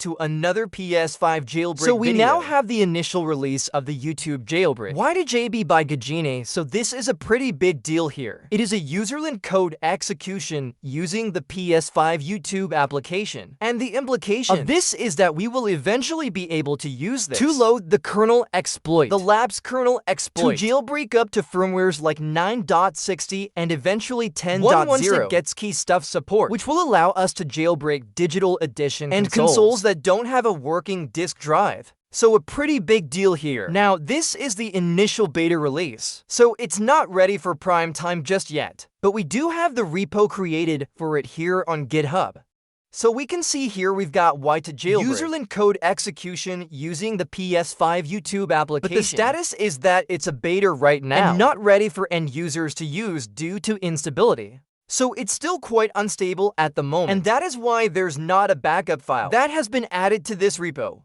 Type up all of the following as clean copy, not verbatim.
to another PS5 jailbreak So we video. now have the initial release of the YouTube jailbreak. Why did JB by Gajine? So this is a pretty big deal here. It is a userland code execution using the PS5 YouTube application. And the implication of this is that we will eventually be able to use this to load the kernel exploit, the labs kernel exploit, to jailbreak up to firmwares like 9.60 and eventually 10.0 once it gets key stuff support, which will allow us to jailbreak digital edition and consoles that don't have a working disk drive. So a pretty big deal here. Now, this is the initial beta release, so it's not ready for prime time just yet. But we do have the repo created for it here on GitHub. So we can see here we've got Y to jailbreak, userland code execution using the PS5 YouTube application. But the status is that it's a beta right now and not ready for end users to use due to instability. So it's still quite unstable at the moment, and that is why there's not a backup file that has been added to this repo,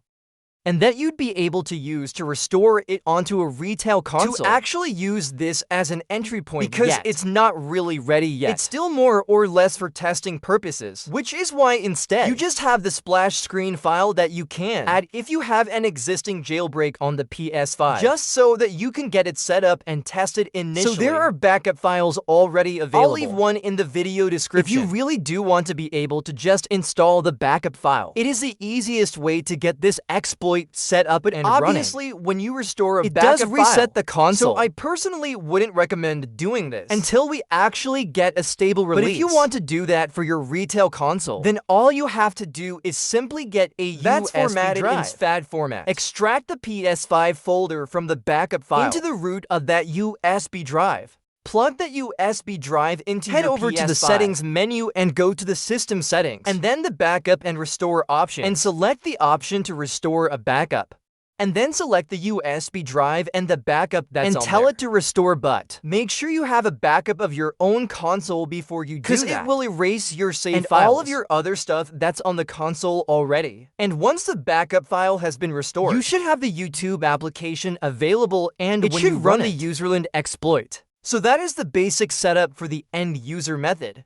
and that you'd be able to use to restore it onto a retail console. To actually use this as an entry point because it's not really ready yet. It's still more or less for testing purposes, which is why instead you just have the splash screen file that you can add if you have an existing jailbreak on the PS5, just so that you can get it set up and test it initially. So there are backup files already available. I'll leave one in the video description if you really do want to be able to just install the backup file. It is the easiest way to get this exploit set up and obviously running. When you restore a backup file, it does reset the console. So I personally wouldn't recommend doing this until we actually get a stable release. But if you want to do that for your retail console, then all you have to do is simply get a USB formatted drive in FAT format. Extract the PS5 folder from the backup file into the root of that USB drive. Plug that USB drive into your PS5. Head over to the settings menu and go to the system settings, and then the backup and restore option, and select the option to restore a backup. And then select the USB drive and the backup that's on there. And tell it to restore, but make sure you have a backup of your own console before you do that, because it will erase your save files and all of your other stuff that's on the console already. And once the backup file has been restored, you should have the YouTube application available, and it should run the userland exploit. So that is the basic setup for the end user method.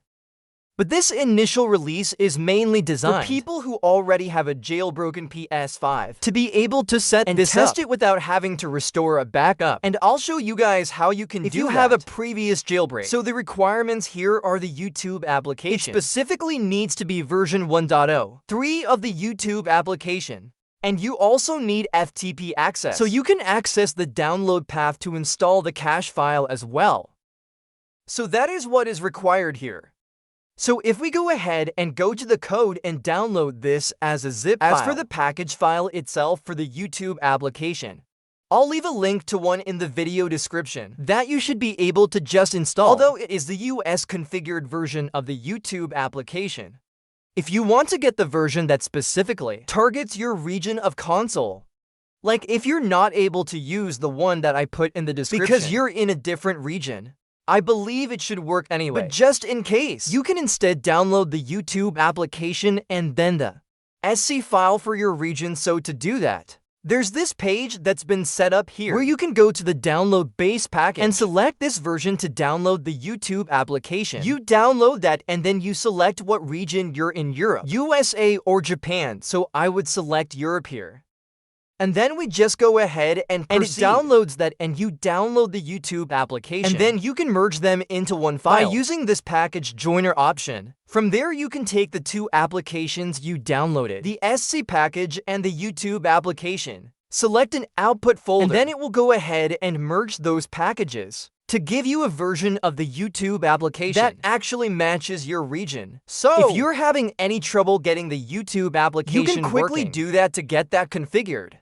But this initial release is mainly designed for people who already have a jailbroken PS5 to be able to set and test it without having to restore a backup. And I'll show you guys how you can do that if you have a previous jailbreak. So the requirements here are the YouTube application. It specifically needs to be version 1.0, 3 of the YouTube application. And you also need FTP access, so you can access the download path to install the cache file as well. So that is what is required here. So if we go ahead and go to the code and download this as a zip file. As for the package file itself for the YouTube application, I'll leave a link to one in the video description that you should be able to just install, although it is the US configured version of the YouTube application. If you want to get the version that specifically targets your region of console, like if you're not able to use the one that I put in the description because you're in a different region, I believe it should work anyway. But just in case, you can instead download the YouTube application and then the SC file for your region. So to do that, there's this page that's been set up here where you can go to the download base package and select this version to download the YouTube application. You download that and then you select what region you're in: Europe, USA, or Japan. So I would select Europe here. And then we just go ahead and proceed. And it downloads that, and you download the YouTube application. And then you can merge them into one file by using this package joiner option. From there, you can take the two applications you downloaded, the SC package and the YouTube application. Select an output folder, and then it will go ahead and merge those packages to give you a version of the YouTube application that actually matches your region. So if you're having any trouble getting the YouTube application you can quickly do that to get that configured.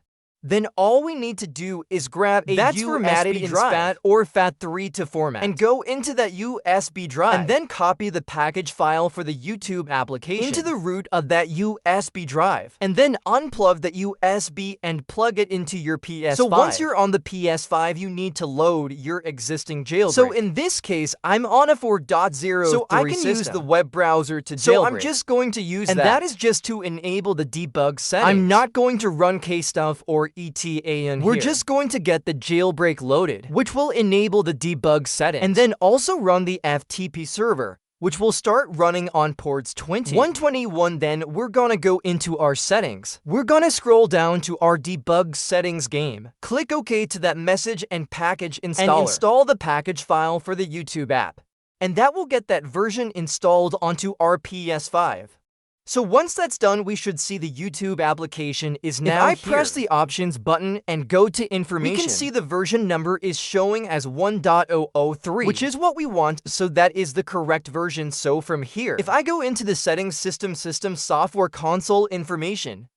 Then all we need to do is grab a that's USB formatted in FAT or FAT3 to format and go into that USB drive and then copy the package file for the YouTube application into the root of that USB drive and then unplug that USB and plug it into your PS5. So once you're on the PS5, you need to load your existing jailbreak. So in this case, I'm on a 4.0 so I can use the web browser to jailbreak. So I'm just going to use that. And that is just to enable the debug settings. I'm not going to run kstuff or ETA We're just going to get the jailbreak loaded, which will enable the debug settings, and then also run the FTP server, which will start running on ports 121. Then we're gonna go into our settings. We're gonna scroll down to our debug settings game. Click OK to that message and package installer. And install the package file for the YouTube app. And that will get that version installed onto our PS5. So once that's done, we should see the YouTube application is now here. If I press the options button and go to information, we can see the version number is showing as 1.003, which is what we want, so that is the correct version. So from here, if I go into the settings system software console information,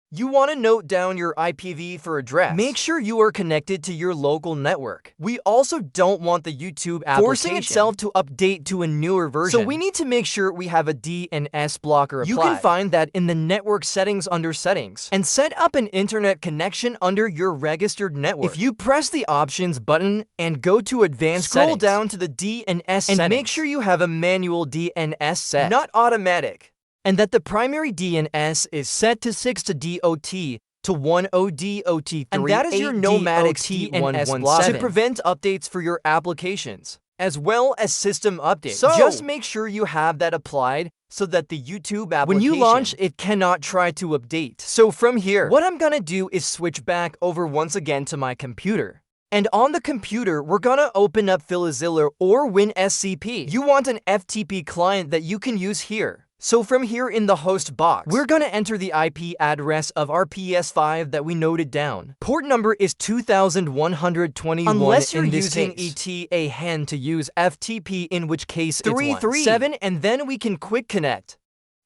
you want to note down your IPv for address. Make sure you are connected to your local network. We also don't want the YouTube application forcing itself to update to a newer version. So we need to make sure we have a DNS blocker applied. You can find that in the network settings under settings and set up an internet connection under your registered network. If you press the options button and go to advanced settings, scroll down to the DNS settings and make sure you have a manual DNS set, not automatic. And that the primary DNS is set to 6-DOT to 10-DOT3, and that is your nomadic DNS blocker to prevent updates for your applications, as well as system updates. So just make sure you have that applied so that the YouTube application, when you launch, it cannot try to update. So from here, what I'm gonna do is switch back over once again to my computer. And on the computer, we're gonna open up FileZilla or WinSCP. You want an FTP client that you can use here. So from here in the host box, we're gonna enter the IP address of our PS5 that we noted down. Port number is 2121 unless you're using ETA to use FTP, in which case it's 337, and then we can quick connect.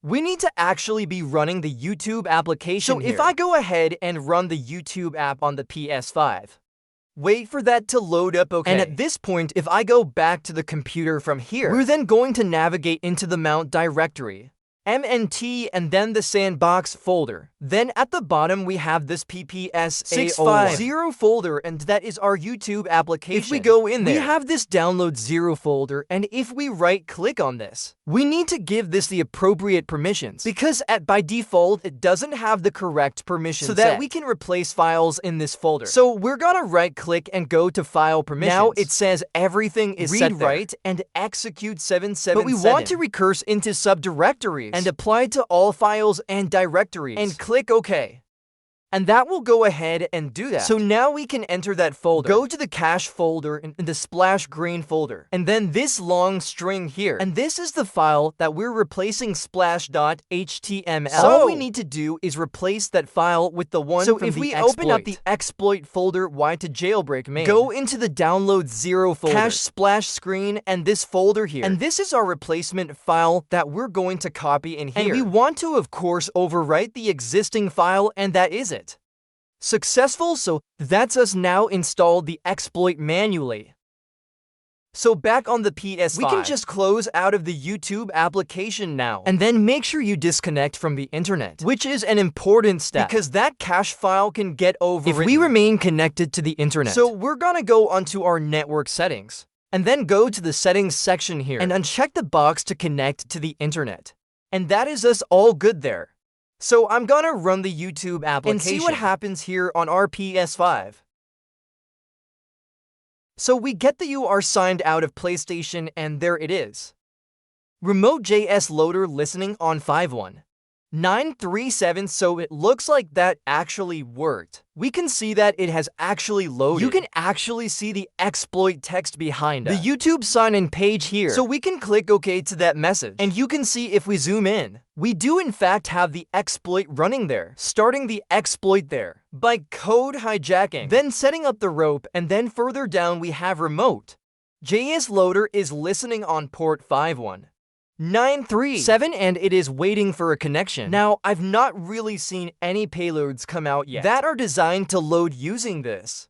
We need to actually be running the YouTube application here. So if I go ahead and run the YouTube app on the PS5, wait for that to load up, okay. And at this point, if I go back to the computer from here, we're then going to navigate into the mount directory, MNT, and then the sandbox folder. Then at the bottom, we have this PPS650 folder, and that is our YouTube application. If we go in there, we have this download 0 folder, and if we right-click on this, we need to give this the appropriate permissions, because by default, it doesn't have the correct permissions so that we can replace files in this folder. So we're gonna right-click and go to File Permissions. Now it says everything is set there. Read-write and execute 777. But we want to recurse into subdirectories and apply to all files and directories, and click OK. And that will go ahead and do that. So now we can enter that folder. Go to the cache folder in the splash green folder, and then this long string here. And this is the file that we're replacing splash.html. So all we need to do is replace that file with the one from the exploit. So if we open up the exploit folder, Y to jailbreak main, go into the download 0 folder, cache splash screen, and this folder here. And this is our replacement file that we're going to copy in here. And we want to, of course, overwrite the existing file, and that is it. Successful, so that's us now installed the exploit manually. So back on the PS5, we can just close out of the YouTube application now, and then make sure you disconnect from the internet, which is an important step, because that cache file can get overwritten if we remain connected to the internet. So we're gonna go onto our network settings, and then go to the settings section here, and uncheck the box to connect to the internet. And that is us all good there. So I'm gonna run the YouTube application and see what happens here on our PS5. So we get that you are signed out of PlayStation, and there it is. Remote.js loader listening on 51937, so it looks like that actually worked. We can see that it has actually loaded. You can actually see the exploit text behind the YouTube sign-in page here. So we can click OK to that message, and you can see if we zoom in, we do in fact have the exploit running there, starting the exploit there by code hijacking, then setting up the rope, and then further down we have remote.js loader is listening on port 51937, and it is waiting for a connection. Now, I've not really seen any payloads come out yet that are designed to load using this.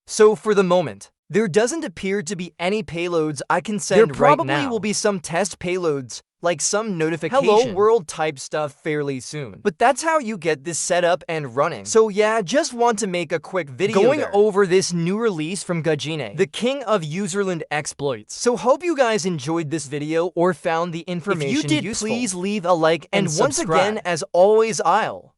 So for the moment, there doesn't appear to be any payloads I can send right now. There probably will be some test payloads, like some notification hello world type stuff fairly soon. But that's how you get this set up and running. So yeah, just want to make a quick video going over this new release from Gajine, the king of userland exploits. So hope you guys enjoyed this video or found the information useful. If you did, please leave a like and once again, as always, I'll